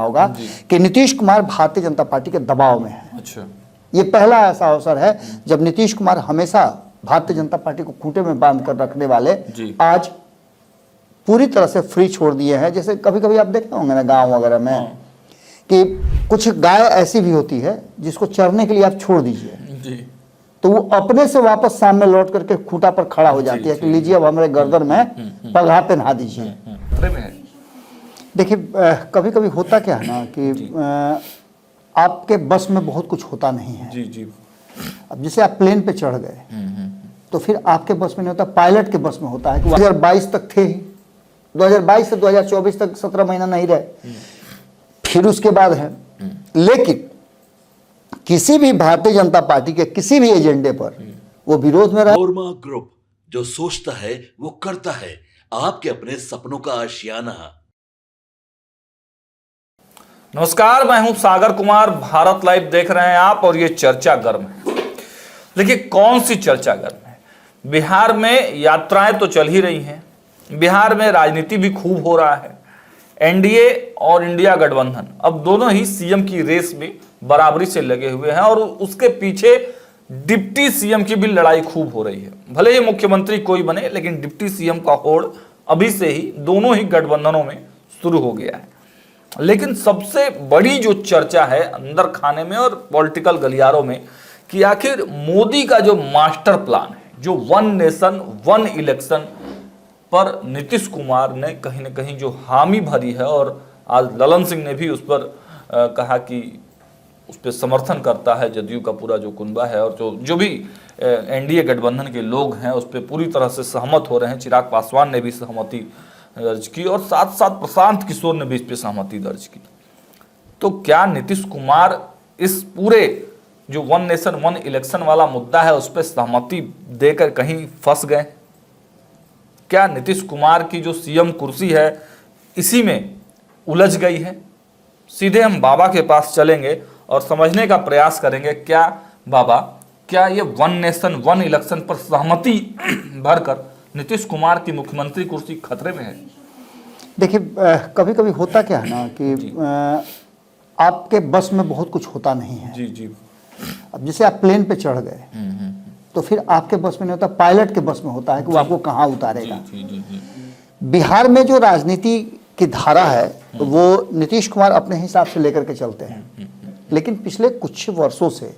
होगा कि नीतीश कुमार भारतीय जनता पार्टी के दबाव में है। अच्छा, ये पहला ऐसा अवसर है जब नीतीश कुमार हमेशा भारतीय जनता पार्टी को खूंटे में बांध कर रखने वाले आज पूरी तरह से फ्री छोड़ दिए हैं। जैसे कभी कभी आप देखते होंगे ना गांव वगैरह में कि कुछ गाय ऐसी भी होती है जिसको चरने के लिए आप छोड़ दीजिए तो वो अपने से वापस सामने लौट करके खूंटा पर खड़ा हो जाती है कि लीजिए अब हमारे गर्दन में पगहा पहना दीजिए। देखिए कभी कभी होता क्या है ना कि आपके बस में बहुत कुछ होता नहीं है। जी। अब जैसे आप प्लेन पे चढ़ गए तो फिर आपके बस में नहीं होता, पायलट के बस में होता है कि 2022 तक थे ही, 2022 से 2024 तक 17 महीना नहीं रहे, फिर उसके बाद है। लेकिन किसी भी भारतीय जनता पार्टी के किसी भी एजेंडे पर वो विरोध में रहा। नोरमा ग्रुप, जो सोचता है वो करता है, आपके अपने सपनों का आशियाना। नमस्कार, मैं हूं सागर कुमार, भारत लाइव देख रहे हैं आप और ये चर्चा गर्म है। देखिए कौन सी चर्चा गर्म है। बिहार में यात्राएं तो चल ही रही हैं, बिहार में राजनीति भी खूब हो रहा है। एनडीए और इंडिया गठबंधन अब दोनों ही सीएम की रेस में बराबरी से लगे हुए हैं और उसके पीछे डिप्टी सीएम की भी लड़ाई खूब हो रही है। भले ही मुख्यमंत्री कोई बने लेकिन डिप्टी सीएम का होड़ अभी से ही दोनों ही गठबंधनों में शुरू हो गया है। लेकिन सबसे बड़ी जो चर्चा है अंदर खाने में और पॉलिटिकल गलियारों में कि आखिर मोदी का जो मास्टर प्लान है, जो वन नेशन वन इलेक्शन पर नीतीश कुमार ने कहीं ना कहीं जो हामी भरी है और आज ललन सिंह ने भी उस पर कहा कि उस पर समर्थन करता है जदयू का पूरा जो कुनबा है और जो भी एनडीए गठबंधन के लोग हैं उस पर पूरी तरह से सहमत हो रहे हैं। चिराग पासवान ने भी सहमति दर्ज की और साथ साथ प्रशांत किशोर ने भी इस पर सहमति दर्ज की। तो क्या नीतीश कुमार इस पूरे जो वन नेशन वन इलेक्शन वाला मुद्दा है उस पर सहमति देकर कहीं फंस गए? क्या नीतीश कुमार की जो सीएम कुर्सी है इसी में उलझ गई है? सीधे हम बाबा के पास चलेंगे और समझने का प्रयास करेंगे। क्या बाबा, क्या ये वन नेशन वन इलेक्शन पर सहमति भरकर नीतीश कुमार की मुख्यमंत्री कुर्सी खतरे में है? देखिए कभी कभी होता क्या है ना कि आपके बस में बहुत कुछ होता नहीं है। जी। अब जैसे आप प्लेन पे चढ़ गए तो फिर आपके बस में नहीं होता, पायलट के बस में होता है कि वो आपको कहाँ उतारेगा। बिहार में जो राजनीति की धारा है वो नीतीश कुमार अपने हिसाब से लेकर के चलते हैं। लेकिन पिछले कुछ वर्षों से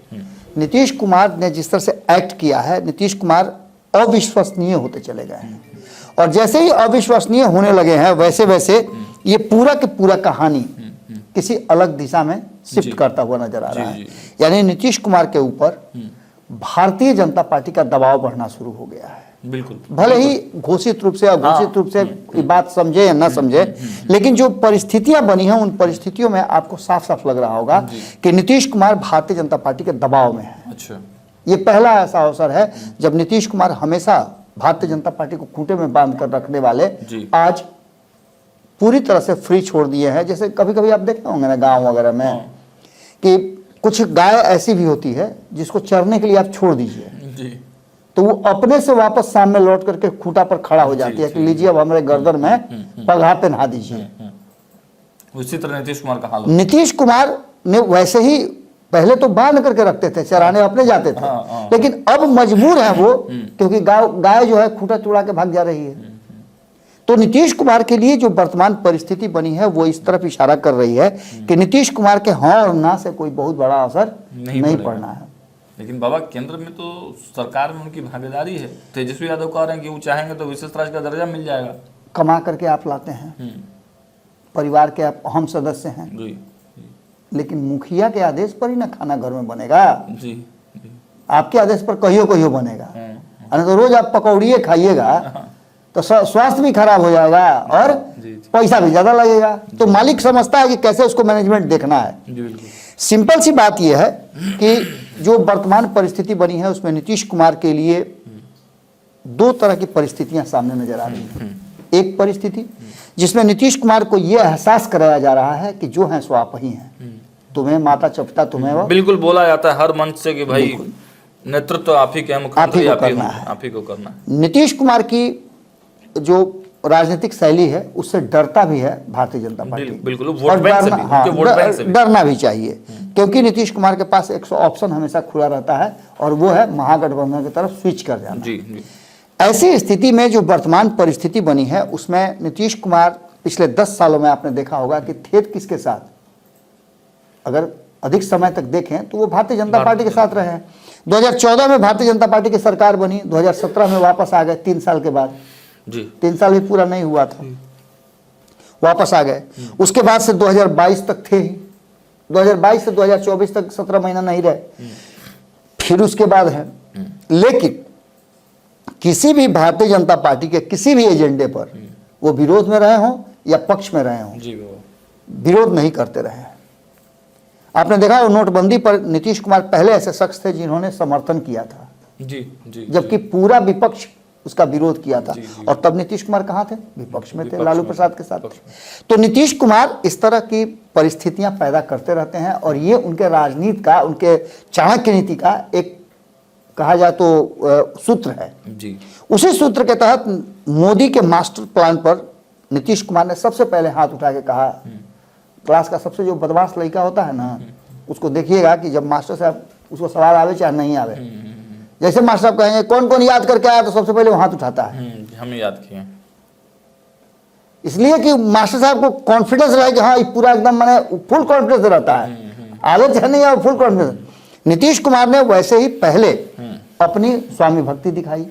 नीतीश कुमार ने जिस तरह से एक्ट किया है, नीतीश कुमार अविश्वसनीय होते चले गए हैं और जैसे ही अविश्वसनीय होने लगे हैं वैसे वैसे ये पूरा की पूरा कहानी किसी अलग दिशा में शिफ्ट करता हुआ नजर आ रहा है। यानी नीतीश कुमार के ऊपर भारतीय जनता पार्टी का दबाव बढ़ना शुरू हो गया है। बिल्कुल, भले ही घोषित रूप से अघोषित रूप से ये बात समझे या ना समझे, लेकिन जो परिस्थितियां बनी हैं उन परिस्थितियों में आपको साफ साफ लग रहा होगा कि नीतीश कुमार भारतीय जनता पार्टी के दबाव में है। अच्छा, ये पहला ऐसा अवसर है जब नीतीश कुमार हमेशा भारतीय जनता पार्टी को खूंटे में बांध कर रखने वाले आज पूरी तरह से फ्री छोड़ दिए हैं। जैसे कभी कभी आप देखते होंगे ना गांव वगैरह में कि कुछ गाय ऐसी भी होती है जिसको चरने के लिए आप छोड़ दीजिए तो वो अपने से वापस सामने लौट करके खूंटा पर खड़ा हो जाती है कि लीजिए अब हमारे गर्दन में पगहा पहना दीजिए। उसी तरह नीतीश कुमार का हाल। नीतीश कुमार ने वैसे ही पहले तो बांध करके रखते थे, चराने अपने जाते थे, लेकिन अब मजबूर है वो क्योंकि गाय जो है खूंटा चुरा के भाग जा रही है। तो नीतीश कुमार के लिए जो वर्तमान परिस्थिति बनी है वो इस तरफ इशारा कर रही है कि नीतीश कुमार के हाँ और ना से कोई बहुत बड़ा असर नहीं पड़ना है। लेकिन बाबा केंद्र में तो सरकार में उनकी भागीदारी है। तेजस्वी यादव कह रहे हैं कि वो चाहेंगे तो विशेष राज्य का दर्जा मिल जाएगा। कमा करके आप लाते हैं, परिवार के आप अहम सदस्य हैं, लेकिन मुखिया के आदेश पर ही ना खाना घर में बनेगा। आपके आदेश पर कहियो कहियो बनेगा, तो रोज आप पकौड़िए खाइएगा तो स्वास्थ्य भी खराब हो जाएगा और पैसा भी ज्यादा लगेगा। तो मालिक समझता है कि कैसे उसको मैनेजमेंट देखना है। सिंपल सी बात यह है कि जो वर्तमान परिस्थिति बनी है उसमें नीतीश कुमार के लिए दो तरह की परिस्थितियां सामने नजर आ रही हैं। एक परिस्थिति जिसमें नीतीश कुमार को यह एहसास कराया जा रहा है कि जो है सो आप ही हैं, तुम्हें माता चपता तुम्हें वो बिल्कुल बोला जाता है हर मंच से कि भाई नेतृत्व आप ही के, मुख्यमंत्री आप ही को करना है। नीतीश कुमार की जो राजनीतिक शैली है उससे डरता भी है भारतीय जनता पार्टी। बिल्कुल, और वोट बैंक से भी, उनके वोट बैंक से भी। डरना भी चाहिए, क्योंकि नीतीश कुमार के पास एक ऑप्शन हमेशा खुला रहता है और वो है महागठबंधन की तरफ स्विच कर जाना। जी। ऐसी स्थिति में जो वर्तमान परिस्थिति बनी है उसमें नीतीश कुमार पिछले 10 सालों में आपने देखा होगा कि थे किसके साथ, अगर अधिक समय तक देखें तो वो भारतीय जनता पार्टी के साथ रहे हैं। 2014 में भारतीय जनता पार्टी की सरकार बनी, 2017 में वापस आ गए 3 साल के बाद जी। 3 साल भी पूरा नहीं हुआ था, वापस आ गए। उसके बाद से 2022 तक थे ही, 2022 से 2024 तक 17 महीना नहीं रहे, फिर उसके बाद है। लेकिन किसी भी भारतीय जनता पार्टी के किसी भी एजेंडे पर वो विरोध में रहे हों या पक्ष में रहे हों, विरोध नहीं करते रहे हैं। आपने देखा वो नोटबंदी पर नीतीश कुमार पहले ऐसे शख्स थे जिन्होंने समर्थन किया था, जी। जबकि पूरा विपक्ष उसका विरोध किया था। और तब नीतीश कुमार कहाँ थे? विपक्ष में थे, लालू प्रसाद के साथ थे। तो नीतीश कुमार इस तरह की परिस्थितियां पैदा करते रहते हैं और ये उनके राजनीति का, उनके चाणक्य नीति का एक कहा जाए तो सूत्र है जी। उसी सूत्र के तहत मोदी के मास्टर प्लान पर नीतीश कुमार ने सबसे पहले हाथ उठा के कहा, क्लास का सबसे जो बदमाश लड़का होता है ना, उसको देखिएगा कि जब मास्टर साहब उसको सवाल आवे चाहे नहीं आवे, जैसे मास्टर साहब कहेंगे कौन कौन याद करके आया तो सबसे पहले वो हाथ उठाता है। हमें याद किए, इसलिए कि मास्टर साहब को कॉन्फिडेंस रहे कि हाँ पूरा एकदम मैंने फुल कॉन्फिडेंस रहता है, आगे चाहे नहीं आवे फुल कॉन्फिडेंस। नीतीश कुमार ने वैसे ही पहले अपनी स्वामी भक्ति दिखाई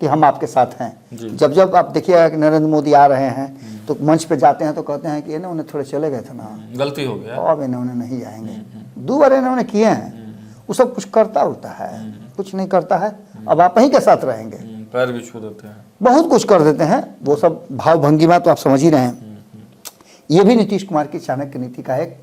कि हम आपके साथ हैं। जब जब आप देखिएगा कि नरेंद्र मोदी आ रहे हैं तो मंच पे जाते हैं तो कहते हैं कि इन्हें उन्हें थोड़े चले गए थे ना, गलती हो गया, अब इन्होंने नहीं जाएंगे, 2 बार इन्होंने किए हैं, वो सब कुछ करता उड़ता है, कुछ नहीं करता है, अब आप ही के साथ रहेंगे, पैर भी छू देते हैं, बहुत कुछ कर देते हैं। वो सब भाव भंगिमा तो आप समझ ही रहे हैं। ये भी नीतीश कुमार की चाणक्य नीति का एक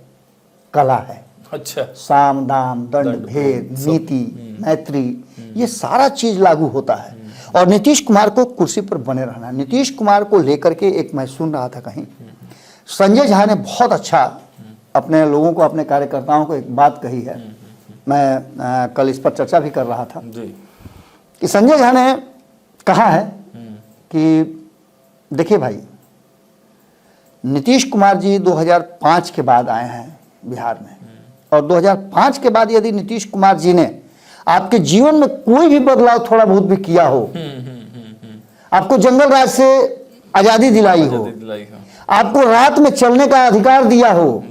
कला है। अच्छा, साम दाम दंड भेद नीति मैत्री ये सारा चीज लागू होता है और नीतीश कुमार को कुर्सी पर बने रहना। नीतीश कुमार को लेकर के एक मैं सुन रहा था कहीं, संजय झा ने बहुत अच्छा अपने लोगों को, अपने कार्यकर्ताओं को एक बात कही है, मैं कल इस पर चर्चा भी कर रहा था कि संजय झा ने कहा है कि देखिए भाई, नीतीश कुमार जी 2005 के बाद आए हैं बिहार में और 2005 के बाद यदि नीतीश कुमार जी ने आपके जीवन में कोई भी बदलाव थोड़ा बहुत भी किया हो, आपको जंगल राज से आजादी दिलाई हो, आपको रात में चलने का अधिकार दिया हो,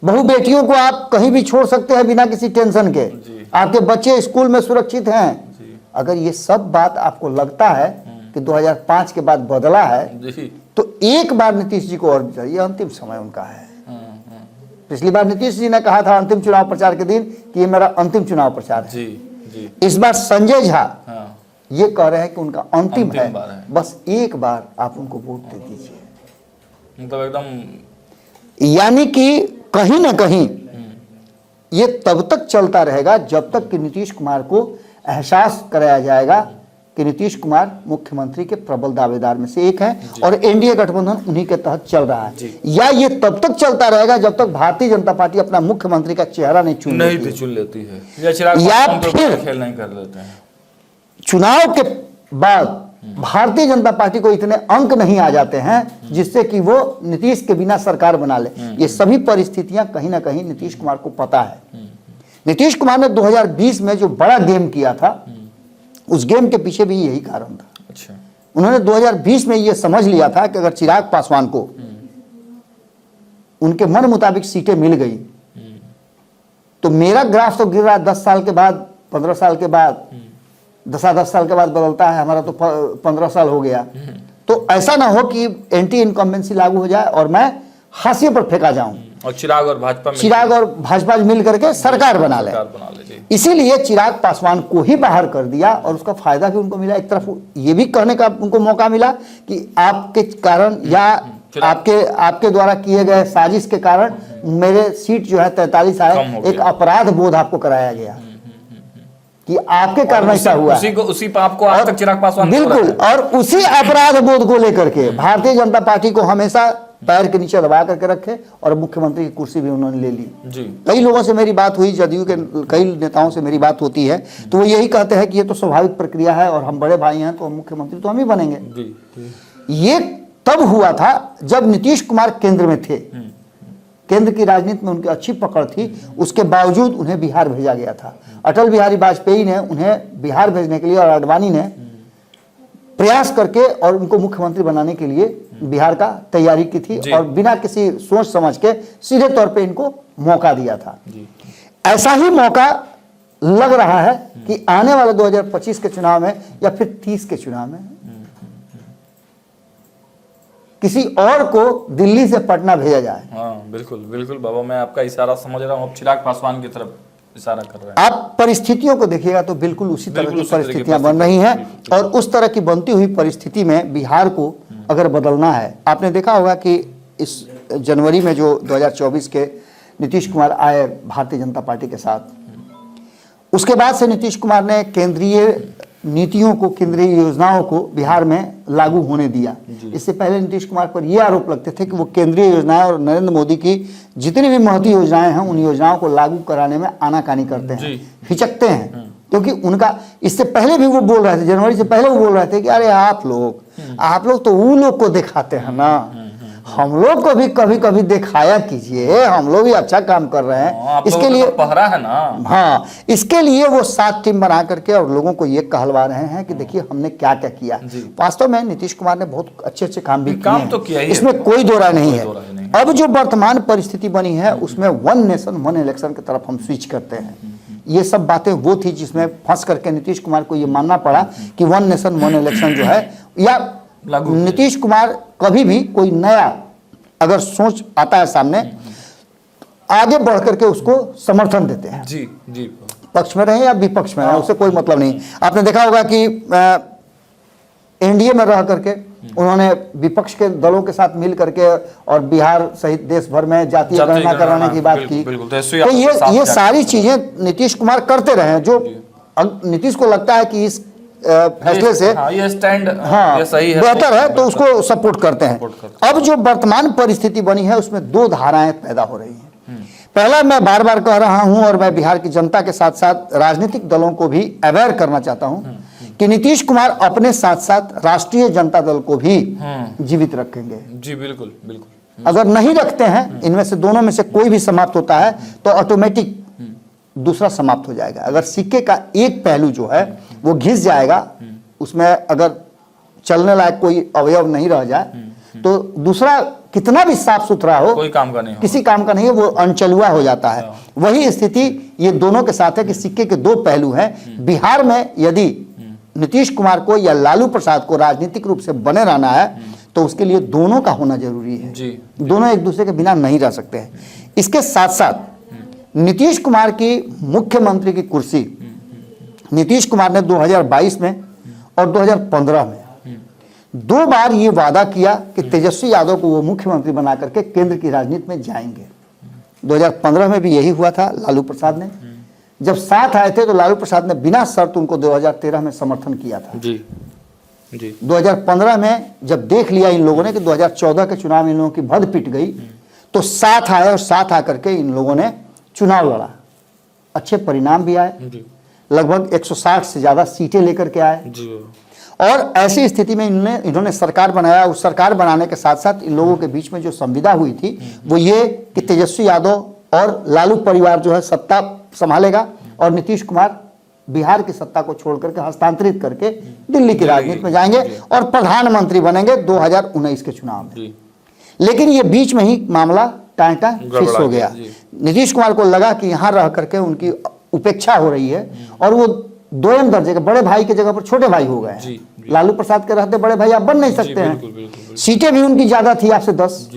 बहु बेटियों को आप कहीं भी छोड़ सकते हैं बिना किसी टेंशन के, आपके बच्चे स्कूल में सुरक्षित हैं, अगर ये सब बात आपको लगता है कि 2005 के बाद बदला है तो एक बार नीतीश जी को और ये अंतिम समय उनका है। पिछली बार नीतीश जी ने कहा था अंतिम चुनाव प्रचार के दिन कि ये मेरा अंतिम चुनाव प्रचार है। जी। इस बार संजय झा ये कह रहे हैं कि उनका अंतिम है, बस एक बार आप उनको वोट दे दीजिए। मतलब एकदम, यानी कि कहीं ना कहीं ये तब तक चलता रहेगा जब तक कि नीतीश कुमार को एहसास कराया जाएगा कि नीतीश कुमार मुख्यमंत्री के प्रबल दावेदार में से एक है और एनडीए गठबंधन उन्हीं के तहत चल रहा है, या ये तब तक चलता रहेगा जब तक भारतीय जनता पार्टी अपना मुख्यमंत्री का चेहरा नहीं चुन लेती है या फिर खेल नहीं कर लेते हैं। चुनाव के बाद भारतीय जनता पार्टी को इतने अंक नहीं आ जाते हैं जिससे कि वो नीतीश के बिना सरकार बना ले। ये सभी परिस्थितियां कहीं ना कहीं नीतीश कुमार को पता है। नीतीश कुमार ने 2020 में जो बड़ा गेम किया था उस गेम के पीछे भी यही कारण था। अच्छा। उन्होंने 2020 में ये समझ लिया था कि अगर चिराग पासवान को उनके मन मुताबिक सीटें मिल गई तो मेरा ग्राफ तो गिर रहा है 10 साल के बाद, 15 साल के बाद, 10 साल के बाद बदलता है, हमारा तो 15 साल हो गया, तो ऐसा ना हो कि एंटी इनकम्बेंसी लागू हो जाए और मैं हाशिए पर फेंका जाऊं और चिराग और भाजपा मिल करके सरकार बना ले। इसीलिए चिराग पासवान को ही बाहर कर दिया और उसका फायदा भी उनको मिला। एक तरफ ये भी कहने का उनको मौका मिला कि आपके कारण या आपके द्वारा किए गए साजिश के कारण मेरे सीट जो है 43 आए, एक अपराध बोध आपको कराया गया कि आपके कारण ऐसा हुआ। उसी पाप को आज तक चिराग पासवान बिल्कुल, और उसी अपराध बोध को लेकर के भारतीय जनता पार्टी को हमेशा पैर के नीचे दबा करके रखे और मुख्यमंत्री की कुर्सी भी उन्होंने ले ली। कई लोगों से मेरी बात हुई, जदयू के कई नेताओं से मेरी बात होती है तो वो यही कहते हैं कि ये तो स्वाभाविक प्रक्रिया है और हम बड़े भाई हैं तो मुख्यमंत्री तो हम ही बनेंगे। ये तब हुआ था जब नीतीश कुमार केंद्र में थे, केंद्र की राजनीति में उनकी अच्छी पकड़ थी, उसके बावजूद उन्हें बिहार भेजा गया था। अटल बिहारी वाजपेयी ने उन्हें बिहार भेजने के लिए और आडवाणी ने प्रयास करके और उनको मुख्यमंत्री बनाने के लिए बिहार का तैयारी की थी और बिना किसी सोच समझ के सीधे तौर पे इनको मौका दिया था। ऐसा ही मौका लग रहा है कि आने वाले 2025 के चुनाव में या फिर 30 के चुनाव में किसी और को दिल्ली से पटना भेजा जाए। हाँ बिल्कुल बिल्कुल बाबा, मैं आपका इशारा समझ रहा हूँ। अब चिराग पासवान की तरफ इशारा कर रहे हैं। आप परिस्थितियों को देखिएगा तो बिल्कुल उसी तरह की परिस्थितियां बन रही हैं और उस तरह की बनती हुई परिस्थिति में बिहार को अगर बदलना है, आपने देखा होगा कि इस जनवरी में जो 2024 के नीतीश कुमार आए भारतीय जनता पार्टी के साथ, उसके बाद से नीतीश कुमार ने केंद्रीय नीतियों को, केंद्रीय योजनाओं को बिहार में लागू होने दिया। इससे पहले नीतीश कुमार पर यह आरोप लगते थे कि वो केंद्रीय योजनाएं और नरेंद्र मोदी की जितनी भी महती योजनाएं हैं उन योजनाओं को लागू कराने में आनाकानी करते हैं, हिचकते हैं, क्योंकि उनका इससे पहले भी वो बोल रहे थे, जनवरी से पहले वो बोल रहे थे कि अरे आप लोग तो वो लोग को दिखाते हैं ना, हम लोग को भी कभी कभी दिखाया कीजिए, हम लोग भी अच्छा काम कर रहे हैं। इसके लिए पहरा है ना। हाँ, इसके लिए वो 7 टीम बना करके और लोगों को ये कहलवा रहे हैं कि देखिए हमने क्या क्या किया। वास्तव में नीतीश कुमार ने बहुत अच्छे अच्छे काम भी किए, इसमें कोई दो राय नहीं है। अब जो वर्तमान परिस्थिति बनी है उसमें 1 नेशन 1 इलेक्शन की तरफ हम स्विच करते हैं। ये सब बातें वो थी जिसमें फंस करके नीतीश कुमार को ये मानना पड़ा कि 1 नेशन 1 इलेक्शन जो है, या नीतीश कुमार कभी भी कोई नया अगर सोच आता है सामने, आगे बढ़ करके उसको समर्थन देते हैं। जी जी, पक्ष में रहे या विपक्ष में रहे, उससे कोई मतलब नहीं। आपने देखा होगा कि एनडीए में रह करके उन्होंने विपक्ष के दलों के साथ मिल करके और बिहार सहित देश भर में जातीय गणना कराने की बात की। तो ये सारी चीजें नीतीश कुमार करते रहे, जो नीतीश को लगता है कि इस फैसले से ये स्टैंड ये सही है, बेहतर है, तो उसको सपोर्ट करते हैं। अब जो वर्तमान परिस्थिति बनी है उसमें 2 धाराएं पैदा हो रही हैं। पहला, मैं बार बार कह रहा हूं और मैं बिहार की जनता के साथ साथ राजनीतिक दलों को भी अवेयर करना चाहता हूं कि नीतीश कुमार अपने साथ साथ राष्ट्रीय जनता दल को भी जीवित रखेंगे। जी बिल्कुल बिल्कुल। अगर नहीं रखते हैं, इनमें से दोनों में से कोई भी समाप्त होता है तो ऑटोमेटिक दूसरा समाप्त हो जाएगा। अगर सिक्के का एक पहलू जो है वो घिस जाएगा, उसमें अगर चलने लायक कोई अवयव नहीं रह जाए तो दूसरा कितना भी साफ सुथरा हो, कोई काम का नहीं, किसी काम का नहीं है, वो अनचलुआ हो जाता है। वही स्थिति ये दोनों के साथ है कि सिक्के के 2 पहलू हैं। बिहार में यदि नीतीश कुमार को या लालू प्रसाद को राजनीतिक रूप से बने रहना है तो उसके लिए दोनों का होना जरूरी है। दोनों एक दूसरे के बिना नहीं रह सकते हैं। इसके साथ साथ नीतीश कुमार की मुख्यमंत्री की कुर्सी नीतीश कुमार ने 2022 में और 2015 में 2 बार ये वादा किया कि तेजस्वी यादव को वो मुख्यमंत्री बना करके केंद्र की राजनीति में जाएंगे। 2015 में भी यही हुआ था। लालू प्रसाद ने जब साथ आए थे तो लालू प्रसाद ने बिना शर्त उनको 2013 में समर्थन किया था। जी जी। 2015 में जब देख लिया इन लोगों ने कि 2014 के चुनाव में इन लोगों की भद पिट गई तो साथ आए और साथ आकर के इन लोगों ने चुनाव लड़ा। अच्छे परिणाम भी आए, लगभग 160 से ज्यादा सीटें लेकर के आए और ऐसी स्थिति में इन्होंने सरकार बनाया। उस सरकार बनाने के साथ साथ इन लोगों के बीच में जो संविदा हुई थी वो ये कि तेजस्वी यादव और लालू परिवार जो है सत्ता संभालेगा और नीतीश कुमार बिहार की सत्ता को छोड़ करके हस्तांतरित करके दिल्ली की राजनीति में जाएंगे और प्रधानमंत्री बनेंगे 2019 के चुनाव में। लेकिन ये बीच में ही मामला टाँटा फिक्स हो गया। नीतीश कुमार को लगा कि यहाँ रह करके उनकी उपेक्षा हो रही है और वो 2M दर्जे के बड़े भाई की जगह पर छोटे भाई हो गए। लालू प्रसाद के रहते बड़े भाई आप बन नहीं सकते हैं। सीटें भी उनकी ज्यादा थी आपसे 10,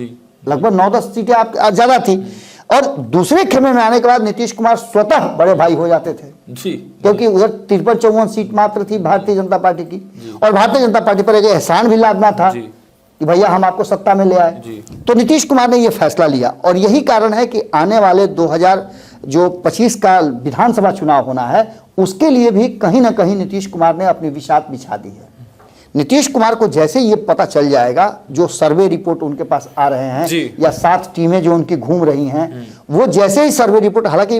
लगभग 9-10 सीटें आप ज्यादा थी। और दूसरे खेमे में आने के बाद नीतीश कुमार स्वतः बड़े भाई हो जाते थे क्योंकि उधर 53-54 सीट मात्र थी भारतीय जनता पार्टी की और भारतीय जनता पार्टी पर एक एहसान भी लादना था कि भैया हम आपको सत्ता में ले आए। तो नीतीश कुमार ने यह फैसला लिया और यही कारण है कि आने वाले 2025 का विधानसभा चुनाव होना है, उसके लिए भी कहीं ना कहीं नीतीश कुमार ने अपनी बिसात बिछा दी है। नीतीश कुमार को जैसे ये पता चल जाएगा, जो सर्वे रिपोर्ट उनके पास आ रहे हैं या 7 टीमें जो उनकी घूम रही हैं, वो जैसे ही सर्वे रिपोर्ट, हालांकि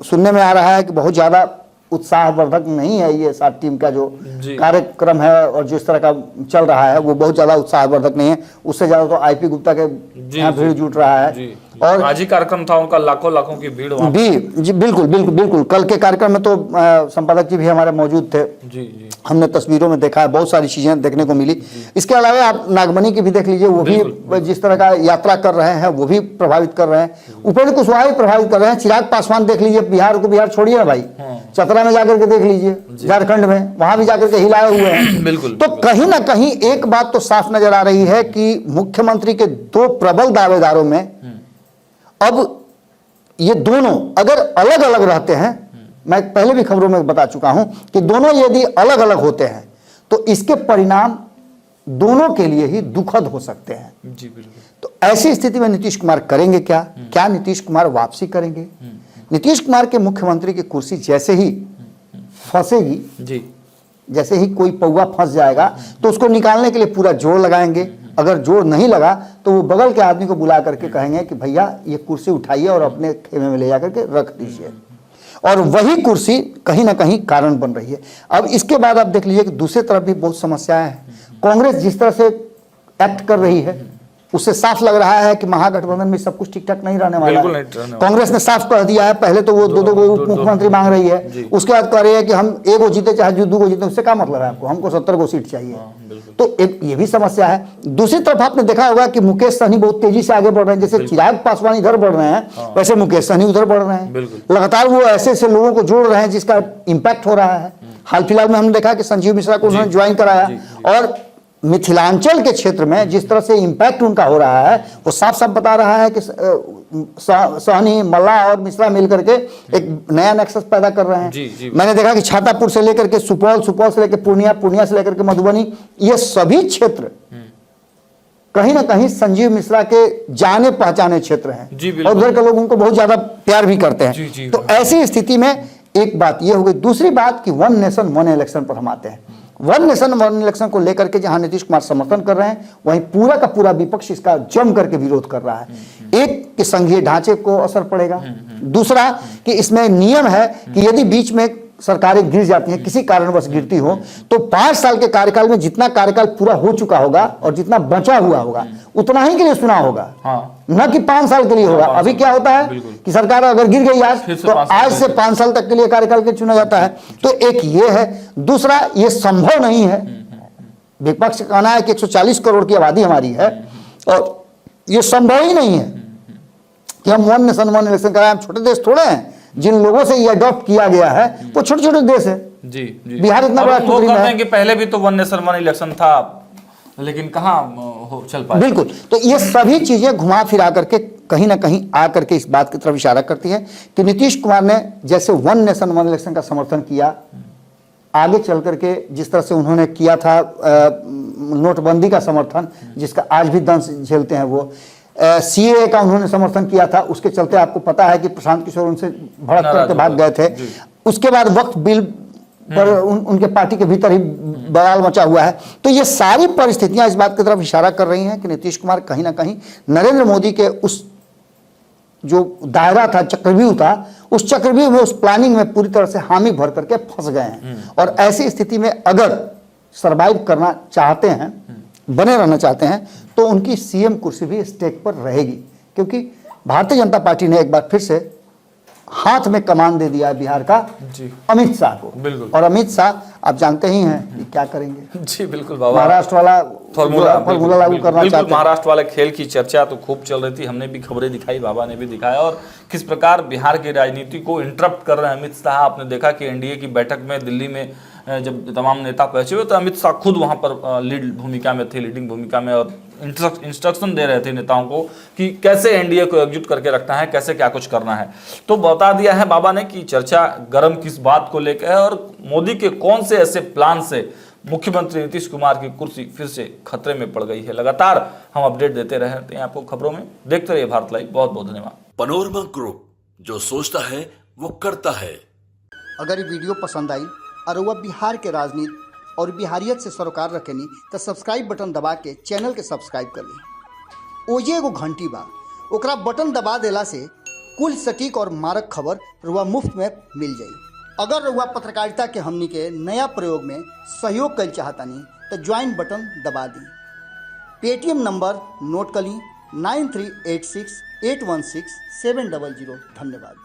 सुनने में आ रहा है कि बहुत ज़्यादा उत्साहवर्धक नहीं है ये सात टीम का जो जी। कार्यक्रम है और जिस तरह का चल रहा है वो बहुत ज्यादा उत्साहवर्धक नहीं है। उससे ज्यादा तो आईपी गुप्ता के जी, यहाँ भीड़ जुट रहा है। जी। और आज ही कार्यक्रम था उनका, लाखों लाखों की भीड़ वहाँ। जी बिल्कुल बिल्कुल बिल्कुल। कल के कार्यक्रम में तो संपादक जी भी हमारे मौजूद थे। जी जी। हमने तस्वीरों में देखा है, बहुत सारी चीजें देखने को मिली। इसके अलावा आप नागमणि की भी देख लीजिए, वो भी जिस तरह का यात्रा कर रहे हैं वो भी प्रभावित कर रहे हैं। उपेंद्र कुशवाहा भी प्रभावित कर रहे हैं। चिराग पासवान देख लीजिए, बिहार को बिहार छोड़िए ना भाई, चतरा में जाकर के देख लीजिए, झारखंड में वहां भी जाकर के हिलाए हुए हैं। बिल्कुल। तो कहीं ना कहीं एक बात तो साफ नजर आ रही है कि मुख्यमंत्री के दो प्रबल दावेदारों में अब ये दोनों अगर अलग अलग रहते हैं, मैं पहले भी खबरों में बता चुका हूं कि दोनों यदि अलग अलग होते हैं तो इसके परिणाम दोनों के लिए ही दुखद हो सकते हैं। जी बिल्कुल। तो ऐसी स्थिति में नीतीश कुमार करेंगे क्या? क्या नीतीश कुमार वापसी करेंगे? नीतीश कुमार के मुख्यमंत्री की कुर्सी जैसे ही फंसेगी, जी, जैसे ही कोई पौवा फंस जाएगा तो उसको निकालने के लिए पूरा जोर लगाएंगे। अगर जोर नहीं लगा तो वो बगल के आदमी को बुला करके कहेंगे कि भैया ये कुर्सी उठाइए और अपने खेमे में ले जाकर के रख दीजिए। और वही कुर्सी कहीं ना कहीं कारण बन रही है। अब इसके बाद आप देख लीजिए कि दूसरी तरफ भी बहुत समस्याएं हैं। कांग्रेस जिस तरह से एक्ट कर रही है उससे साफ लग रहा है कि महागठबंधन में सब कुछ ठीक ठाक नहीं रहने वाला है। कांग्रेस ने साफ कह दिया है, पहले तो वो दो उप मुख्यमंत्री मांग रही है, उसके बाद कह रही है कि हम एक गो जीते चाहे दो गो जीते, उससे क्या मतलब है आपको, हमको 70 गो सीट चाहिए। तो एक ये भी समस्या है। दूसरी तरफ आपने देखा होगा कि मुकेश सहनी बहुत तेजी से आगे बढ़ रहे हैं। जैसे चिराग पासवान इधर बढ़ रहे हैं वैसे मुकेश सहनी उधर बढ़ रहे हैं। लगातार वो ऐसे ऐसे लोगों को जोड़ रहे हैं जिसका इम्पैक्ट हो रहा है। हाल फिलहाल में हमने देखा कि संजीव मिश्रा को उन्होंने ज्वाइन कराया और मिथिलांचल के क्षेत्र में जिस तरह से इम्पैक्ट उनका हो रहा है वो साफ साफ बता रहा है कि सहनी, मल्ला और मिश्रा मिलकर के एक नया नेक्सस पैदा कर रहे हैं। जी। मैंने देखा कि छातापुर से लेकर के सुपौल, सुपौल से लेकर पूर्णिया, पूर्णिया से लेकर के मधुबनी, ये सभी क्षेत्र कहीं ना कहीं संजीव मिश्रा के जाने पहचाने क्षेत्र हैं और उधर के लोग उनको बहुत ज्यादा प्यार भी करते हैं। तो ऐसी स्थिति में एक बात ये हो गई। दूसरी बात कि वन नेशन वन इलेक्शन पर हम आते हैं। वन नेशन वन इलेक्शन को लेकर के जहां नीतीश कुमार समर्थन कर रहे हैं वहीं पूरा का पूरा विपक्ष इसका जम करके विरोध कर रहा है। एक कि संघीय ढांचे को असर पड़ेगा, दूसरा कि इसमें नियम है कि यदि बीच में सरकारें गिर जाती हैं, किसी कारणवश गिरती हो, तो 5 साल के कार्यकाल में जितना कार्यकाल पूरा हो चुका होगा और जितना बचा हुआ होगा उतना ही के लिए चुनाव होगा, न कि 5 साल के लिए होगा। अभी क्या होता है कि सरकार अगर गिर गई आज तो आज से 5 साल तक के लिए कार्यकाल के चुना जाता है। तो एक ये है। दूसरा, ये संभव नहीं है। विपक्ष का कहना है कि 140 करोड़ की आबादी हमारी है और ये संभव ही नहीं है कि हम वन नेशन वन इलेक्शन कराएं। हम छोटे देश थोड़े हैं। जिन लोगों से ये अडॉप्ट किया गया है वो छोटे छोटे देश है। जी। बिहार इतना बड़ा वो कहते हैं कि पहले भी तो वन नेशन वन इलेक्शन था लेकिन कहाँ चल पाया। बिल्कुल। तो ये सभी चीजें घुमा फिरा करके कहीं ना कहीं आकर के इस बात की तरफ इशारा करती है कि नीतीश कुमार ने जैसे वन नेशन वन इलेक्शन का समर्थन किया, आगे चल करके जिस तरह से उन्होंने किया था नोटबंदी का समर्थन, जिसका आज भी दंश झेलते हैं, वो सीएए का उन्होंने समर्थन किया था, उसके चलते आपको पता है कि प्रशांत किशोर उनसे भड़क करके भाग गए थे। उसके बाद वक्फ बिल पर उनके पार्टी के भीतर ही बवाल मचा हुआ है। तो ये सारी परिस्थितियां इस बात की तरफ इशारा कर रही हैं कि नीतीश कुमार कहीं ना कहीं नरेंद्र मोदी के उस जो दायरा था, चक्रव्यूह था, उस चक्रव्यूह में, उस प्लानिंग में पूरी तरह से हामी भर करके फंस गए हैं। और ऐसी स्थिति में अगर सरवाइव करना चाहते हैं, बने रहना चाहते हैं, तो उनकी सीएम कुर्सी भी स्टेक पर रहेगी। क्योंकि भारतीय जनता पार्टी ने एक बार फिर से हाथ में कमान दे दिया है बिहार का अमित शाह को। बिल्कुल। और अमित शाह आप जानते ही हैं कि क्या करेंगे। जी बिल्कुल बाबा, महाराष्ट्र वाला फॉर्मूला लागू करना चाहते हैं। महाराष्ट्र वाले खेल की चर्चा तो खूब चल रही थी, हमने भी खबरें दिखाई, बाबा ने भी दिखाया, और किस प्रकार बिहार की राजनीति को इंटरप्ट कर रहे हैं अमित शाह। आपने देखा कि एनडीए की बैठक में दिल्ली में जब तमाम नेता पहुंचे हुए तो अमित शाह खुद वहां पर लीडिंग भूमिका में और इंस्ट्रक्शन दे रहे थे नेताओं को कि कैसे एनडीए को एकजुट करके रखना है, कैसे क्या कुछ करना है। तो बता दिया है बाबा ने कि चर्चा गर्म किस बात को लेकर है और मोदी के कौन से ऐसे प्लान से मुख्यमंत्री नीतीश कुमार की कुर्सी फिर से खतरे में पड़ गई है। लगातार हम अपडेट देते रहते हैं आपको खबरों में। देखते रहिए भारत लाइव। बहुत बहुत धन्यवाद। पनोरमा ग्रुप, जो सोचता है वो करता है। अगर ये वीडियो पसंद आई और वह बिहार के राजनीति और बिहारियत से सरोकार रखेनी तो सब्सक्राइब बटन दबा के चैनल के सब्सक्राइब कर ली। ओजे एगो घंटी बा, ओकरा बटन दबा देला से कुल सटीक और मारक खबर रुआ मुफ्त में मिल जाई। अगर रउआ पत्रकारिता के हमनी के नया प्रयोग में सहयोग कर चाहतानी तो ज्वाइन बटन दबा दी। पेटीएम नंबर नोट कर ली 9386816700। धन्यवाद।